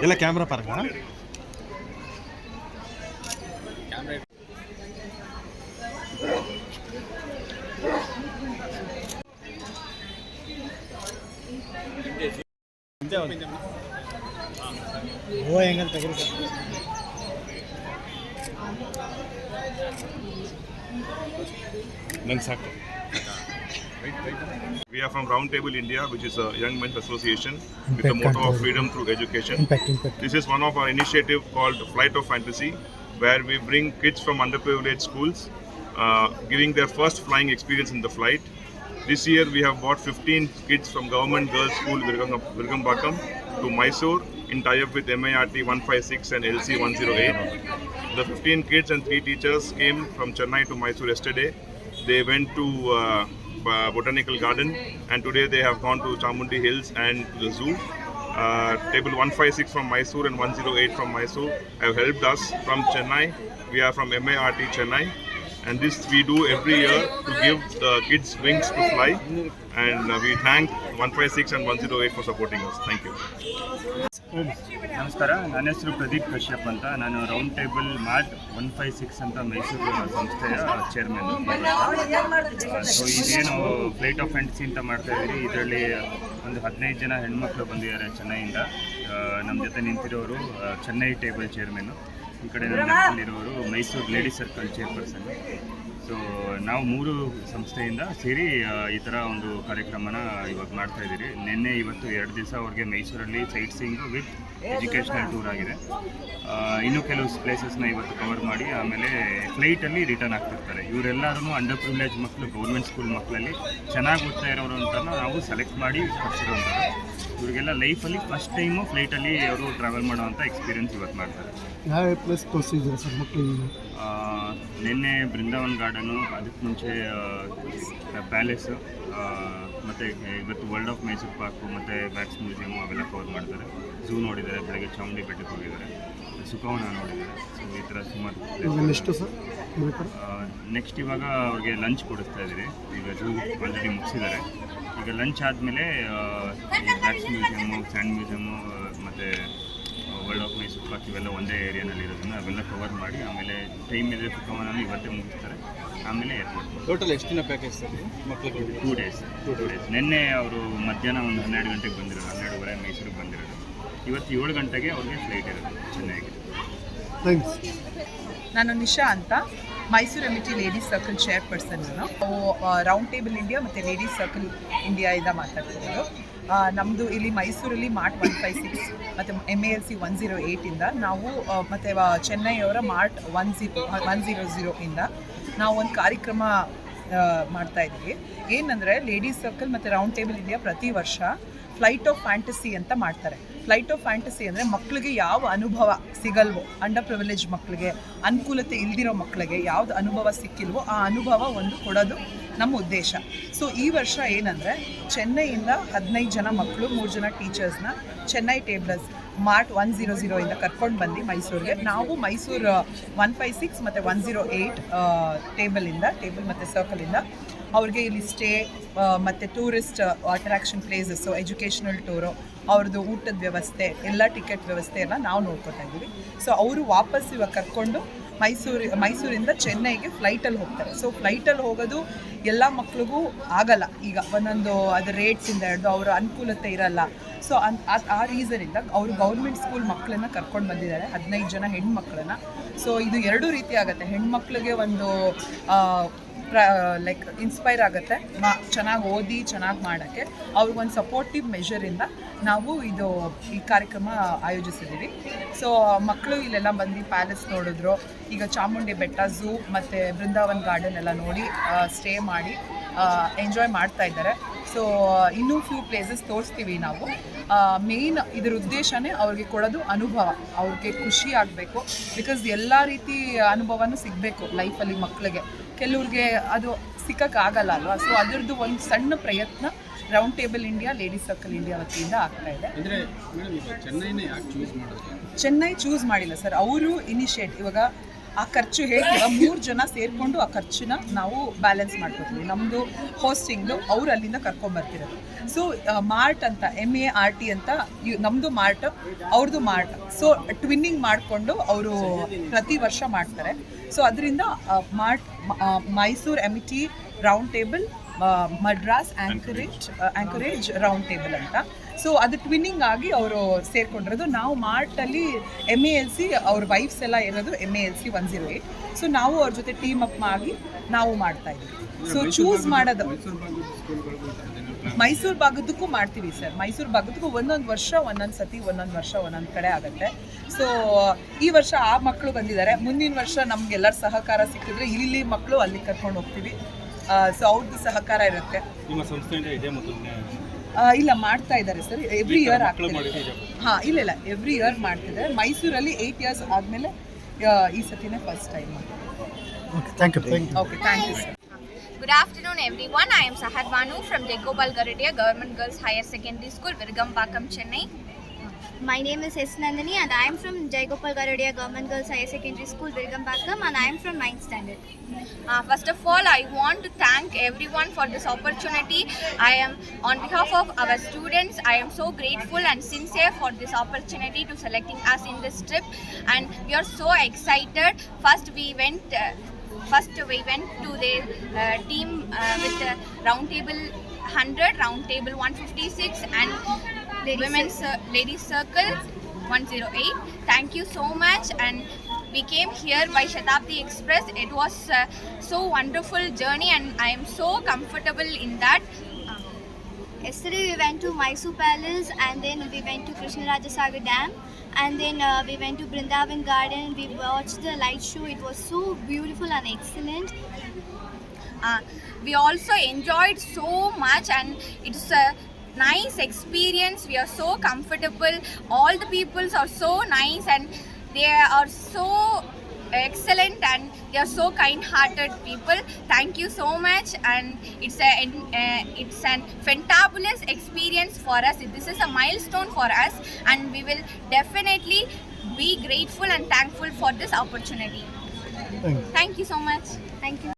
ಎಲ್ಲ camera park ಓ ಹೆಂಗಂತ ತೆಗೆದು ನಂಗೆ ಸಾಕು. We are from Round Table India, which is a young men's association with the motto of freedom through education. Impact. This is one of our initiative called Flight of Fantasy, where we bring kids from underprivileged schools, giving their first flying experience in the flight. This year we have brought 15 kids from Government Girls School Virgambakam to Mysore in tie-up with MIRT 156 and LC 108. The 15 kids and 3 teachers came from Chennai to Mysore yesterday. They went to Botanical Garden, and today they have gone to Chamundi Hills and the zoo. Table 156 from Mysore and 108 from Mysore have helped us from Chennai. We are from MIRT Chennai, and this we do every year to give the kids wings to fly, and we thank 156 and 108 for supporting us. Thank you. ನಮಸ್ಕಾರ, ನನ್ನ ಹೆಸರು ಪ್ರದೀಪ್ ಕಶ್ಯಪ್ ಅಂತ. ನಾನು round table mart 156 ಅಂತ ಮೈಸೂರು ಸಂಸ್ಥೆಯ chairman. So ಇದೇನು flight of fantasy ಅಂತ ಮಾಡ್ತಾ ಇದ್ದೀರಿ, ಇದರಲ್ಲಿ ಒಂದು 15 ಜನ ಹೆಣ್ಮಕ್ಳು ಬಂದಿದ್ದಾರೆ ಚೆನ್ನೈಯಿಂದ. ನಮ್ಮ ಜೊತೆ ನಿಂತಿರೋರು ಚೆನ್ನೈ ಟೇಬಲ್ ಚೇರ್ಮನ್ನು, ಈ ಕಡೆ ನಮ್ಮಲ್ಲಿರೋರು Mysore ladies circle chairperson. So ನಾವು 3 ಸಂಸ್ಥೆಯಿಂದ ಸೇರಿ ಈ ಥರ ಒಂದು ಕಾರ್ಯಕ್ರಮನ ಇವಾಗ ಮಾಡ್ತಾಯಿದ್ದೀರಿ. ನಿನ್ನೆ ಇವತ್ತು 2 ದಿವಸ ಅವ್ರಿಗೆ ಮೈಸೂರಲ್ಲಿ site seeing with educational tour ಆಗಿದೆ. ಇನ್ನೂ ಕೆಲವು ಪ್ಲೇಸಸ್ನ ಇವತ್ತು ಕವರ್ ಮಾಡಿ ಆಮೇಲೆ ಫ್ಲೈಟಲ್ಲಿ ರಿಟರ್ನ್ ಆಗ್ತಿರ್ತಾರೆ. ಇವರೆಲ್ಲರೂ ಅಂಡರ್ ಪ್ರಿವಿಲೇಜ್ ಮಕ್ಕಳು, ಗೌರ್ಮೆಂಟ್ ಸ್ಕೂಲ್ ಮಕ್ಕಳಲ್ಲಿ ಚೆನ್ನಾಗಿ ಓದ್ತಾ ಇರೋರು ಅಂತ ನಾವು ಸೆಲೆಕ್ಟ್ ಮಾಡಿ ಕಳಿಸಿರೋಂಥದ್ದು. ಇವರಿಗೆಲ್ಲ ಲೈಫಲ್ಲಿ ಫಸ್ಟ್ ಟೈಮು ಫ್ಲೈಟಲ್ಲಿ ಅವರು ಟ್ರಾವೆಲ್ ಮಾಡೋವಂಥ ಎಕ್ಸ್ಪೀರಿಯನ್ಸ್ ಇವತ್ತು ಮಾಡ್ತಾರೆ. ಯಾವ ಪ್ಲೇಸ್ ತೋರಿಸಿದ್ದೀರಾ ಸರ್ ಮಕ್ಕಳಿಗೆ? ನಿನ್ನೆ ಬೃಂದಾವನ್ ಗಾರ್ಡನು, ಅದಕ್ಕೆ ಮುಂಚೆ ಪ್ಯಾಲೇಸು, ಮತ್ತು ಇವತ್ತು ವರ್ಲ್ಡ್ ಆಫ್ ಮೈಸೂರು ಪಾರ್ಕು ಮತ್ತು ವ್ಯಾಕ್ಸ್ ಮ್ಯೂಸಿಯಮು ಅವೆಲ್ಲ ಕವರ್ ಮಾಡಿದ್ದಾರೆ. ಝೂ ನೋಡಿದ್ದಾರೆ, ಬೆಳಗ್ಗೆ ಚಾಮುಂಡಿ ಬೆಟ್ಟಕ್ಕೆ ಹೋಗಿದ್ದಾರೆ, ಸುಖವನ ನೋಡಿದ್ದಾರೆ. ಸೊ ಈ ಥರ ಸುಮಾರು. ಎಷ್ಟು ಸರ್ ನೆಕ್ಸ್ಟ್ ಇವಾಗ ಅವ್ರಿಗೆ ಲಂಚ್ ಕೊಡಿಸ್ತಾ ಇದ್ದೀರಿ. ಈಗ ಝೂ ಆಲ್ರೆಡಿ ಮುಗಿಸಿದ್ದಾರೆ. ಈಗ ಲಂಚ್ ಆದಮೇಲೆ ವ್ಯಾಕ್ಸ್ ಮ್ಯೂಸಿಯಮು, ಸ್ಯಾಂಡ್ ಮ್ಯೂಸಿಯಮು ಮತ್ತು ವರ್ಲ್ಡ್ ಆಫ್ ಮೈಸೂರು ಪಾರ್ಕ್ ಇವೆಲ್ಲ ಒಂದೇ ಏರಿಯಾನಲ್ಲಿ ಇರೋದನ್ನು ಅವೆಲ್ಲ ಕವರ್ ಮಾಡಿ ಆಮೇಲೆ ಟೈಮ್ ಇದೆ ಸುಖವನ ಇವತ್ತೇ ಮುಗಿಸ್ತಾರೆ. ಆಮೇಲೆ ಏರ್ಪೋರ್ಟ್. ಟೋಟಲ್ ಎಷ್ಟು ದಿನ ಪ್ಯಾಕೇಜ್ ಸರ್ ಮಕ್ಕಳಿಗೆ? 2 ಡೇಸ್. ನಿನ್ನೆ ಅವರು ಮಧ್ಯಾಹ್ನ ಒಂದು 12 ಗಂಟೆಗೆ ಬಂದಿರೋದು, 12:30 ಮೈಸೂರಿಗೆ ಬಂದಿರೋದು. ಇವತ್ತು 7 ಗಂಟೆಗೆ ಅವ್ರಿಗೆ ಫ್ಲೈಟ್ ಇರೋದು ಚೆನ್ನೈಗೆ. ಥ್ಯಾಂಕ್ಸ್. ನಾನು ನಿಶಾ ಅಂತ, Mysuru MIT ladies circle chairperson. ನಾವು ರೌಂಡ್ ಟೇಬಲ್ ಇಂಡಿಯಾ ಮತ್ತು ಲೇಡೀಸ್ ಸರ್ಕಲ್ ಇಂಡಿಯಾದಿಂದ ಮಾತಾಡ್ತಿರೋದು. ನಮ್ಮದು ಇಲ್ಲಿ ಮೈಸೂರಲ್ಲಿ ಮಾರ್ಟ್ 156 ಮತ್ತು MALC 108 ಇಂದ ನಾವು ಮತ್ತು ಚೆನ್ನೈಯವರ ಮಾರ್ಟ್ 100 ಇಂದ ನಾವು ಒಂದು ಕಾರ್ಯಕ್ರಮ ಮಾಡ್ತಾಯಿದ್ದೀವಿ. ಏನಂದರೆ ಲೇಡೀಸ್ ಸರ್ಕಲ್ ಮತ್ತು ರೌಂಡ್ ಟೇಬಲ್ ಇಂಡಿಯಾ ಪ್ರತಿ ವರ್ಷ ಫ್ಲೈಟ್ ಆಫ್ ಫ್ಯಾಂಟಸಿ ಅಂತ ಮಾಡ್ತಾರೆ. ಫ್ಲೈಟ್ ಆಫ್ ಫ್ಯಾಂಟಸಿ ಅಂದರೆ ಮಕ್ಕಳಿಗೆ ಯಾವ ಅನುಭವ ಸಿಗಲ್ವೋ, ಅಂಡರ್ ಪ್ರಿವಿಲೇಜ್ ಮಕ್ಕಳಿಗೆ, ಅನುಕೂಲತೆ ಇಲ್ದಿರೋ ಮಕ್ಕಳಿಗೆ ಯಾವ್ದು ಅನುಭವ ಸಿಕ್ಕಿಲ್ವೋ ಆ ಅನುಭವ ಒಂದು ಕೊಡೋದು ನಮ್ಮ ಉದ್ದೇಶ. ಸೊ ಈ ವರ್ಷ ಏನಂದರೆ ಚೆನ್ನೈಯಿಂದ 15 ಜನ ಮಕ್ಕಳು, 3 ಜನ ಟೀಚರ್ಸ್ನ ಚೆನ್ನೈ ಟೇಬಲ್ಸ್ ಮಾರ್ಟ್ 100 ಇಂದ ಕರ್ಕೊಂಡು ಬಂದು ಮೈಸೂರಿಗೆ. ನಾವು ಮೈಸೂರು 156 ಮತ್ತು 108 ಟೇಬಲ್ ಮತ್ತು ಸರ್ಕಲಿಂದ ಅವ್ರಿಗೆ ಇಲ್ಲಿ ಸ್ಟೇ ಮತ್ತು tourist attraction places, educational tour, ಅವ್ರದ್ದು ಊಟದ ವ್ಯವಸ್ಥೆ, ಎಲ್ಲ ಟಿಕೆಟ್ ವ್ಯವಸ್ಥೆ ಎಲ್ಲ ನಾವು ನೋಡ್ಕೊತಾ ಇದ್ದೀವಿ. ಸೊ ಅವರು ವಾಪಸ್ ಇವಾಗ ಕರ್ಕೊಂಡು ಮೈಸೂರಿಂದ ಚೆನ್ನೈಗೆ ಫ್ಲೈಟಲ್ಲಿ ಹೋಗ್ತಾರೆ. ಸೊ ಫ್ಲೈಟಲ್ಲಿ ಹೋಗೋದು ಎಲ್ಲ ಮಕ್ಳಿಗೂ ಆಗಲ್ಲ. ಈಗ ಒಂದೊಂದು ಅದು ರೇಟ್ಸಿಂದ ಹಿಡಿದು ಅವರ ಅನುಕೂಲತೆ ಇರಲ್ಲ. ಸೊ ಆ ರೀಸನಿಂದ ಅವರು ಗೌರ್ಮೆಂಟ್ ಸ್ಕೂಲ್ ಮಕ್ಕಳನ್ನ ಕರ್ಕೊಂಡು ಬಂದಿದ್ದಾರೆ, 15 ಜನ ಹೆಣ್ಮಕ್ಳನ್ನ. ಸೊ ಇದು 2 ರೀತಿ ಆಗುತ್ತೆ. ಹೆಣ್ಮಕ್ಳಿಗೆ ಒಂದು ಲೈಕ್ ಇನ್ಸ್ಪೈರ್ ಆಗುತ್ತೆ, ಚೆನ್ನಾಗಿ ಓದಿ ಚೆನ್ನಾಗಿ ಮಾಡೋಕ್ಕೆ. ಅವ್ರಿಗೊಂದು ಸಪೋರ್ಟಿವ್ ಮೆಷರಿಂದ ನಾವು ಈ ಕಾರ್ಯಕ್ರಮ ಆಯೋಜಿಸಿದ್ದೀವಿ. ಸೊ ಮಕ್ಕಳು ಇಲ್ಲೆಲ್ಲ ಬಂದು ಪ್ಯಾಲೇಸ್ ನೋಡಿದ್ರು, ಈಗ ಚಾಮುಂಡಿ ಬೆಟ್ಟ, ಝೂ ಮತ್ತು ಬೃಂದಾವನ್ ಗಾರ್ಡನ್ ಎಲ್ಲ ನೋಡಿ ಸ್ಟೇ ಮಾಡಿ ಎಂಜಾಯ್ ಮಾಡ್ತಾ ಇದ್ದಾರೆ. ಸೊ ಇನ್ನೂ ಫ್ಯೂ ಪ್ಲೇಸಸ್ ತೋರಿಸ್ತೀವಿ ನಾವು. ಮೇಯ್ನ್ ಇದ್ರ ಉದ್ದೇಶನೇ ಅವ್ರಿಗೆ ಕೊಡೋದು ಅನುಭವ, ಅವ್ರಿಗೆ ಖುಷಿ ಆಗಬೇಕು. ಬಿಕಾಸ್ ಎಲ್ಲ ರೀತಿ ಅನುಭವನೂ ಸಿಗಬೇಕು ಲೈಫಲ್ಲಿ ಮಕ್ಕಳಿಗೆ. ಕೆಲವ್ರಿಗೆ ಅದು ಸಿಕ್ಕೋಕ್ಕಾಗಲ್ಲ ಅಲ್ವಾ. ಸೊ ಅದರದ್ದು ಒಂದು ಸಣ್ಣ ಪ್ರಯತ್ನ round table India, ladies circle India ವತಿಯಿಂದ ಆಗ್ತಾ ಇದೆ. ಚೆನ್ನೈ ಚೂಸ್ ಮಾಡಿಲ್ಲ ಸರ್, ಅವರು ಇನಿಷಿಯೇಟ್ ಇವಾಗ ಆ ಖರ್ಚು ಹೇಳ್ತೀವ 3 ಜನ ಸೇರಿಕೊಂಡು ಆ ಖರ್ಚನ್ನ ನಾವು ಬ್ಯಾಲೆನ್ಸ್ ಮಾಡ್ಕೊತೀವಿ. ನಮ್ಮದು ಹೋಸ್ಟಿಂಗ್ದು ಅವ್ರು ಅಲ್ಲಿಂದ ಕರ್ಕೊಂಬರ್ತಿರೋದು. ಸೊ ಮಾರ್ಟ್ ಅಂತ MART ಅಂತ ನಮ್ಮದು ಮಾರ್ಟ್ ಅವ್ರದ್ದು ಮಾರ್ಟ್. ಸೊ ಟ್ವಿನ್ನಿಂಗ್ ಮಾಡಿಕೊಂಡು ಅವರು ಪ್ರತಿ ವರ್ಷ ಮಾಡ್ತಾರೆ. ಸೊ ಅದರಿಂದ ಮಾರ್ಟ್ Mysore amity round table, Madras anchorage round table ಅಂತ. ಸೊ ಅದು ಟ್ವಿನ್ನಿಂಗ್ ಆಗಿ ಅವರು ಸೇರ್ಕೊಂಡಿರೋದು. ನಾವು ಮಾರ್ಟಲ್ಲಿ MALC ಅವ್ರ ವೈಫ್ಸ್ ಎಲ್ಲ ಇರೋದು MALC 108. ಸೊ ನಾವು ಅವ್ರ ಜೊತೆ ಟೀಮ್ ಅಪ್ ಆಗಿ ನಾವು ಮಾಡ್ತಾ ಇದ್ದೀವಿ. ಸೊ ಚೂಸ್ ಮಾಡೋದು ಮೈಸೂರು ಭಾಗದಕ್ಕೂ ಮಾಡ್ತೀವಿ ಸರ್. ಮೈಸೂರು ಭಾಗದಕ್ಕೂ ಒಂದೊಂದು ವರ್ಷ ಒಂದೊಂದು ಸತಿ ಒಂದೊಂದು ವರ್ಷ ಒಂದೊಂದು ಕಡೆ ಆಗುತ್ತೆ. ಸೊ ಈ ವರ್ಷ ಆ ಮಕ್ಕಳು ಬಂದಿದ್ದಾರೆ. ಮುಂದಿನ ವರ್ಷ ನಮ್ಗೆಲ್ಲರ ಸಹಕಾರ ಸಿಕ್ಕಿದ್ರೆ ಇಲ್ಲಿ ಮಕ್ಕಳು ಅಲ್ಲಿ ಕರ್ಕೊಂಡು ಹೋಗ್ತೀವಿ. ಸೊ ಅವ್ರದ್ದು ಸಹಕಾರ ಇರುತ್ತೆ. ನಿಮ್ಮ ಸಂಸ್ಥೆಯಿಂದ ಇದೆ ಮೊದಲನೇ ಇಲ್ಲ ಮಾಡ್ತಾ ಇದ್ದಾರೆ ಸರ್. ಎವ್ರಿ ಇಯರ್ ಆಗ್ತಿದೆ. ಹಾಂ ಇಲ್ಲ ಎವ್ರಿ ಇಯರ್ ಮಾಡ್ತಿದ್ದಾರೆ. ಮೈಸೂರಲ್ಲಿ 8 ಇಯರ್ಸ್ ಆದಮೇಲೆ ಈ ಸತಿನೇ first time. Okay thank you. Okay thank you sir. Good afternoon everyone. I am Sahar Banu from Jayagopal Garudia Government Girls Higher Secondary School, Virugambakam, Chennai. My name is S. Nandini and I am from Jayagopal Garudia Government Girls Higher Secondary School, Virugambakam, and I am from 9th standard. First of all, I want to thank everyone for this opportunity. I am on behalf of our students. I am so grateful and sincere for this opportunity to selecting us in this trip, and we are so excited. First we went to the team with round table 100, round table 156 and ladies circle 108. Thank you so much. And we came here by Shatabdi Express. It was so wonderful journey and I am so comfortable in that. Yesterday we went to Mysore Palace and then we went to Krishnarajasagar Dam and then we went to Brindavan Garden. We watched the light show. It was so beautiful and excellent. We also enjoyed so much and it's a nice experience. We are so comfortable. All the peoples are so nice and they are so excellent and they are so kind-hearted people. Thank you so much, and it's an fantabulous experience for us. This is a milestone for us and we will definitely be grateful and thankful for this opportunity. Thank you so much. Thank you.